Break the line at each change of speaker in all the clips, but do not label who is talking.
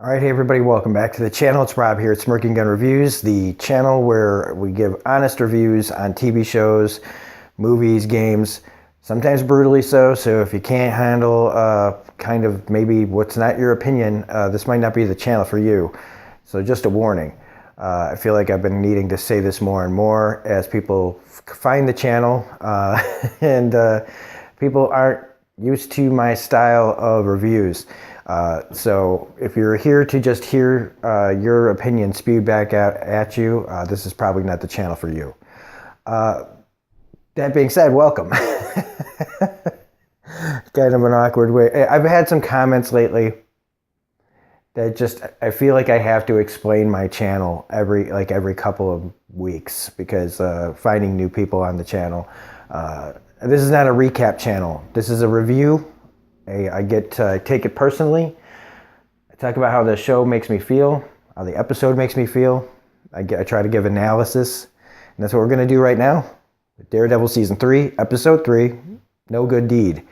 All right, hey everybody, welcome back to the channel. It's Rob here at Smirking Gun Reviews, the channel where we give honest reviews on TV shows, movies, games, sometimes brutally so. So if you can't handle kind of maybe what's not your opinion, this might not be the channel for you. So just a warning. I feel like I've been needing to say this more and more as people find the channel and people aren't used to my style of reviews. So if you're here to just hear your opinion spewed back out at you, this is probably not the channel for you. That being said, welcome. Kind of an awkward way. I've had some comments lately that just, I feel like I have to explain my channel every couple of weeks because finding new people on the channel. This is not a recap channel. This is a review. I get to take it personally. I talk about how the show makes me feel, how the episode makes me feel. I try to give analysis, and that's what we're going to do right now. Daredevil Season 3, Episode 3, No Good Deed.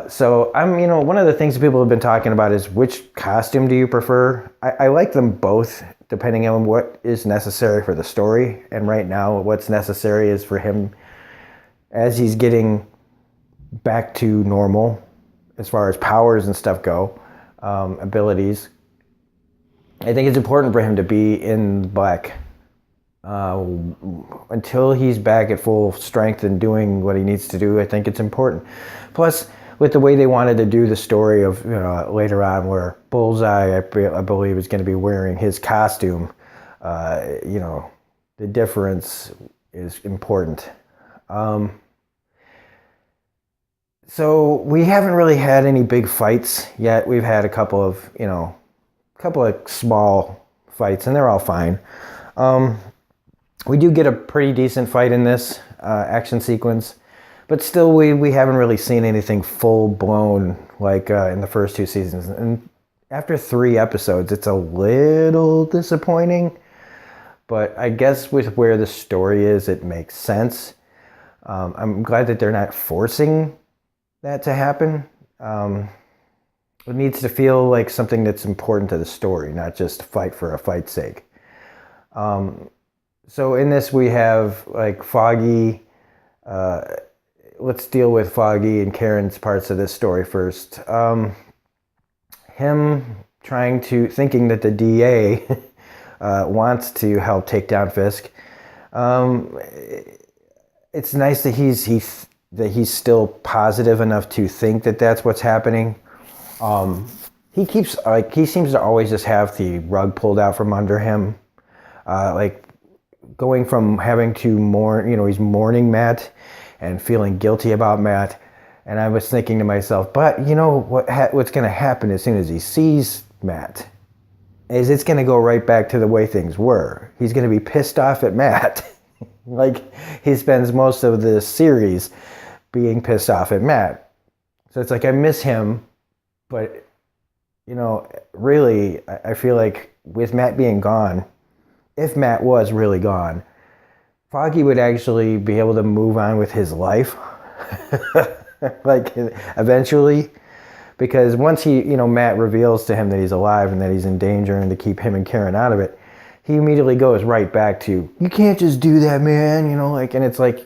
So one of the things that people have been talking about is which costume do you prefer? I like them both, depending on what is necessary for the story. And right now, what's necessary is for him, as he's getting back to normal, as far as powers and stuff go, abilities, I think it's important for him to be in black until he's back at full strength and doing what he needs to do. I think it's important. Plus, with the way they wanted to do the story of later on, where Bullseye, I believe, is going to be wearing his costume, the difference is important. So we haven't really had any big fights yet. We've had a couple of small fights, and they're all fine. We do get a pretty decent fight in this action sequence, but still we haven't really seen anything full-blown like in the first two seasons. And after 3 episodes, it's a little disappointing, but I guess with where the story is, it makes sense. I'm glad that they're not forcing that to happen. It needs to feel like something that's important to the story, not just fight for a fight's sake. So in this we have like Foggy. Let's deal with Foggy and Karen's parts of this story first. Him thinking that the DA wants to help take down Fisk. It's nice that he's still positive enough to think that that's what's happening. He seems to always just have the rug pulled out from under him. Going from having to mourn, he's mourning Matt and feeling guilty about Matt. And I was thinking to myself, but what's going to happen as soon as he sees Matt is it's going to go right back to the way things were. He's going to be pissed off at Matt. Like he spends most of the series being pissed off at Matt. So it's like I miss him, but really I feel like with Matt being gone, if Matt was really gone, Foggy would actually be able to move on with his life like eventually, because once Matt reveals to him that he's alive and that he's in danger and to keep him and Karen out of it, he immediately goes right back to, you can't just do that, man, and it's like,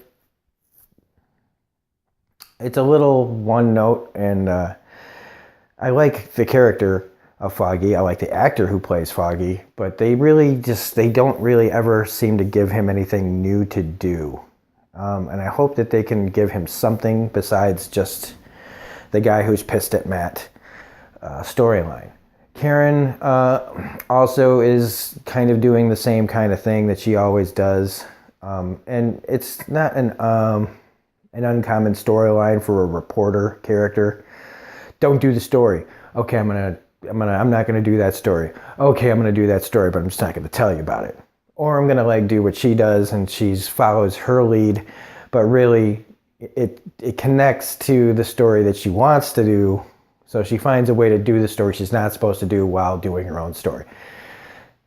it's a little one note, and I like the character of Foggy. I like the actor who plays Foggy, but they don't really ever seem to give him anything new to do. And I hope that they can give him something besides just the guy who's pissed at Matt storyline. Karen also is kind of doing the same kind of thing that she always does. And it's not an uncommon storyline for a reporter character. Don't do the story. Okay, I'm not gonna do that story. Okay, I'm gonna do that story, but I'm just not gonna tell you about it. Or I'm gonna do what she does and she follows her lead, but really it connects to the story that she wants to do. So she finds a way to do the story she's not supposed to do while doing her own story.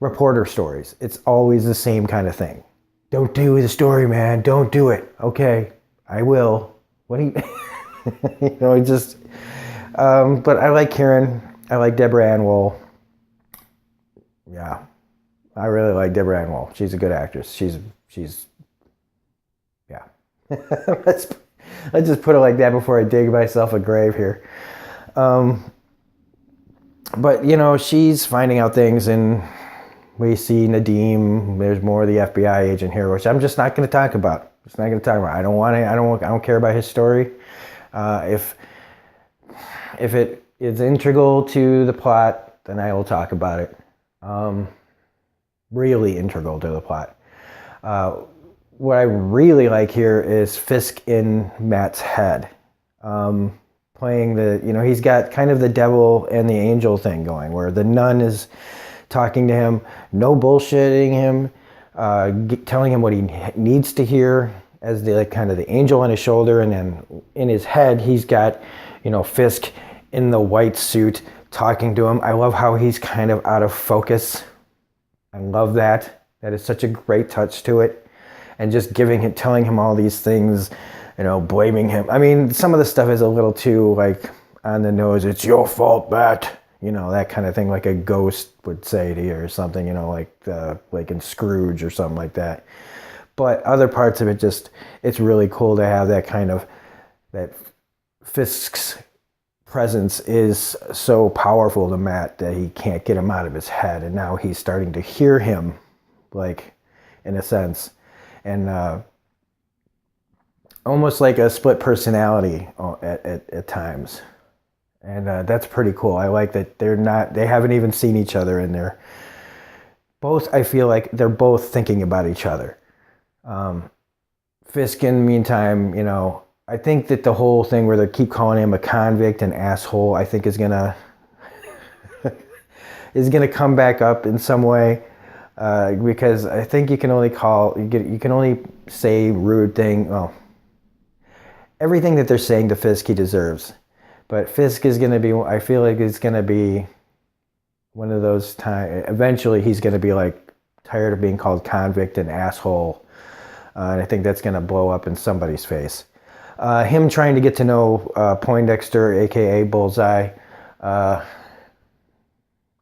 Reporter stories, it's always the same kind of thing. Don't do the story, man. Don't do it. Okay, I will. What do you... But I like Karen. I like Deborah Ann Woll. Yeah, I really like Deborah Ann Woll. She's a good actress. She's yeah. let's let's just put it like that before I dig myself a grave here. Um, but she's finding out things, and we see Nadeem. There's more of the FBI agent here, which I'm just not going to talk about. Just not going to talk about. I don't want to. I don't care about his story. If it is integral to the plot, then I will talk about it. Really integral to the plot. What I really like here is Fisk in Matt's head. Playing he's got kind of the devil and the angel thing going, where the nun is talking to him, no bullshitting him, telling him what he needs to hear as the kind of the angel on his shoulder, and then in his head he's got Fisk in the white suit talking to him. I love how he's kind of out of focus. I love that. That is such a great touch to it, and just telling him all these things. Blaming him. I mean, some of the stuff is a little too, like, on the nose. It's your fault, Matt. That kind of thing, like a ghost would say to you or something, like in Scrooge or something like that. But other parts of it, it's really cool to have that kind of, that Fisk's presence is so powerful to Matt that he can't get him out of his head. And now he's starting to hear him, like, in a sense. And, almost like a split personality at times. And that's pretty cool. I like that they haven't even seen each other, and I feel like they're both thinking about each other. Fisk, in the meantime, I think that the whole thing where they keep calling him a convict and asshole, I think is gonna come back up in some way. Because I think you can only say rude thing. Well, everything that they're saying to Fisk, he deserves. But Fisk is going to be, I feel like it's going to be one of those times, eventually he's going to be like tired of being called convict and asshole. And I think that's going to blow up in somebody's face. Him trying to get to know Poindexter, aka Bullseye.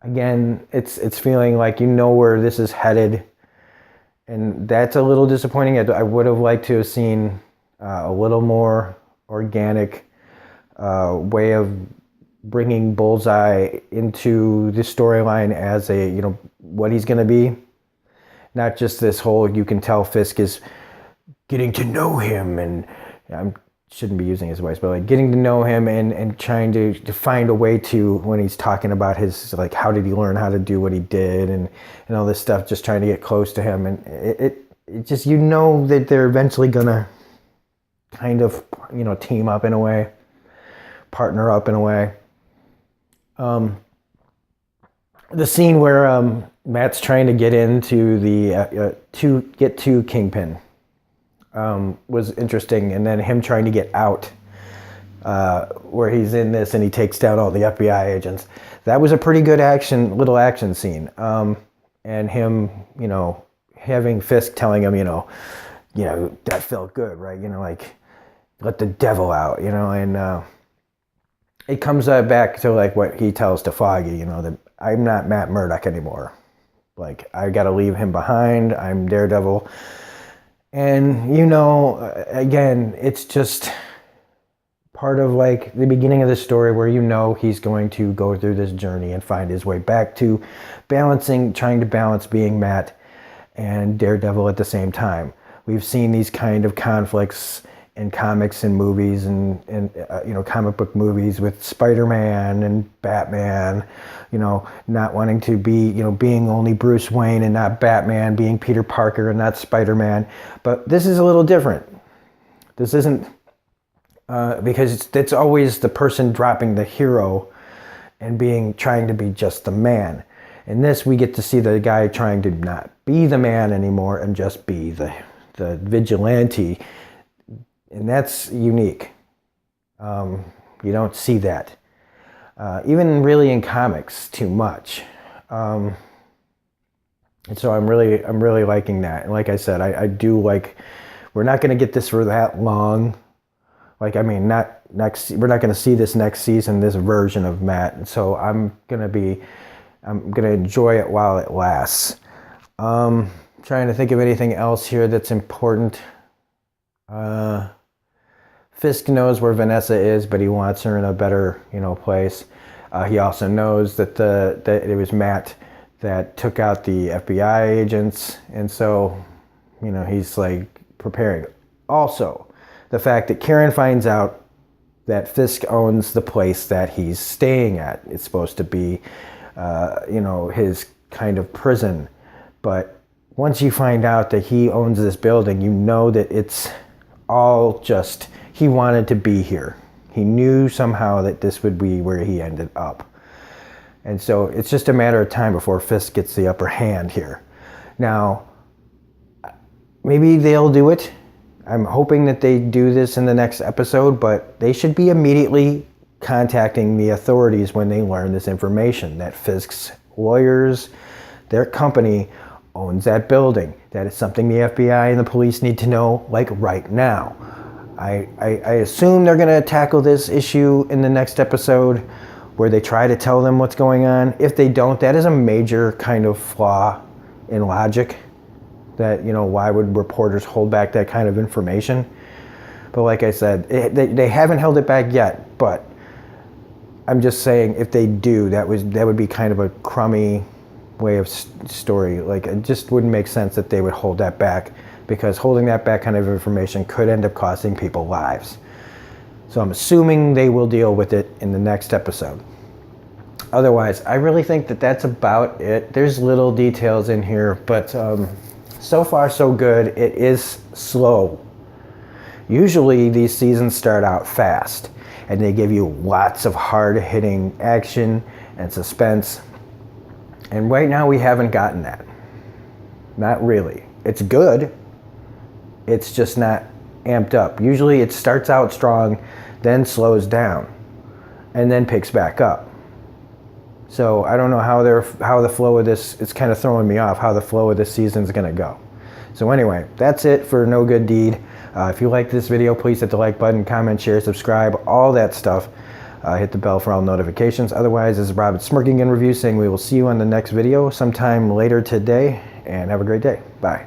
Again, it's feeling like where this is headed. And that's a little disappointing. I would have liked to have seen a little more organic way of bringing Bullseye into the storyline as what he's going to be. Not just this whole, you can tell Fisk is getting to know him, and I shouldn't be using his voice, but like getting to know him and trying to find a way to, when he's talking about his, like, how did he learn how to do what he did and all this stuff, just trying to get close to him. And it just, that they're eventually going to kind of, team up in a way, partner up in a way. The scene where Matt's trying to get into to Kingpin was interesting, and then him trying to get out, where he's in this and he takes down all the FBI agents. That was a pretty good little action scene. And him, having Fisk telling him, that felt good, right? Like, let the devil out, and it comes back to like what he tells to Foggy, that I'm not Matt Murdock anymore. Like, I got to leave him behind. I'm Daredevil. And, again, it's just part of like the beginning of the story where he's going to go through this journey and find his way back to trying to balance being Matt and Daredevil at the same time. We've seen these kind of conflicts in comics and movies and comic book movies with Spider-Man and Batman, not wanting to be, being only Bruce Wayne and not Batman, being Peter Parker and not Spider-Man. But this is a little different. This isn't, because it's always the person dropping the hero and trying to be just the man. In this, we get to see the guy trying to not be the man anymore and just be the vigilante. And that's unique. You don't see that, even really in comics too much. And so I'm really liking that. And like I said, I do like. We're not going to get this for that long. Like, I mean, we're not going to see this next season, this version of Matt. And so I'm going to be I'm going to enjoy it while it lasts. Trying to think of anything else here that's important. Fisk knows where Vanessa is, but he wants her in a better, place. He also knows that that it was Matt that took out the FBI agents, and so, he's like preparing. Also, the fact that Karen finds out that Fisk owns the place that he's staying at. It's supposed to be, his kind of prison, but once you find out that he owns this building, you know that it's all just, he wanted to be here. He knew somehow that this would be where he ended up. And so it's just a matter of time before Fisk gets the upper hand here. Now, maybe they'll do it. I'm hoping that they do this in the next episode, but they should be immediately contacting the authorities when they learn this information, that Fisk's lawyers, their company, owns that building. That is something the FBI and the police need to know, like right now. I assume they're going to tackle this issue in the next episode, where they try to tell them what's going on. If they don't, that is a major kind of flaw in logic. That, why would reporters hold back that kind of information? But like I said, they haven't held it back yet, but I'm just saying, if they do, that would be kind of a crummy way of story. Like, it just wouldn't make sense that they would hold that back, because holding that back kind of information could end up costing people lives. So I'm assuming they will deal with it in the next episode. Otherwise, I really think that that's about it. There's little details in here, but so far so good. It is slow. Usually these seasons start out fast, and they give you lots of hard-hitting action and suspense. And right now we haven't gotten that. Not really. It's good. It's just not amped up. Usually it starts out strong, then slows down, and then picks back up. So I don't know how the flow of this, it's kind of throwing me off, how the flow of this season is going to go. So anyway, that's it for No Good Deed. If you like this video, please hit the like button, comment, share, subscribe, all that stuff. Hit the bell for all notifications. Otherwise, this is Rob at Smirking in Review saying we will see you on the next video sometime later today, and have a great day. Bye.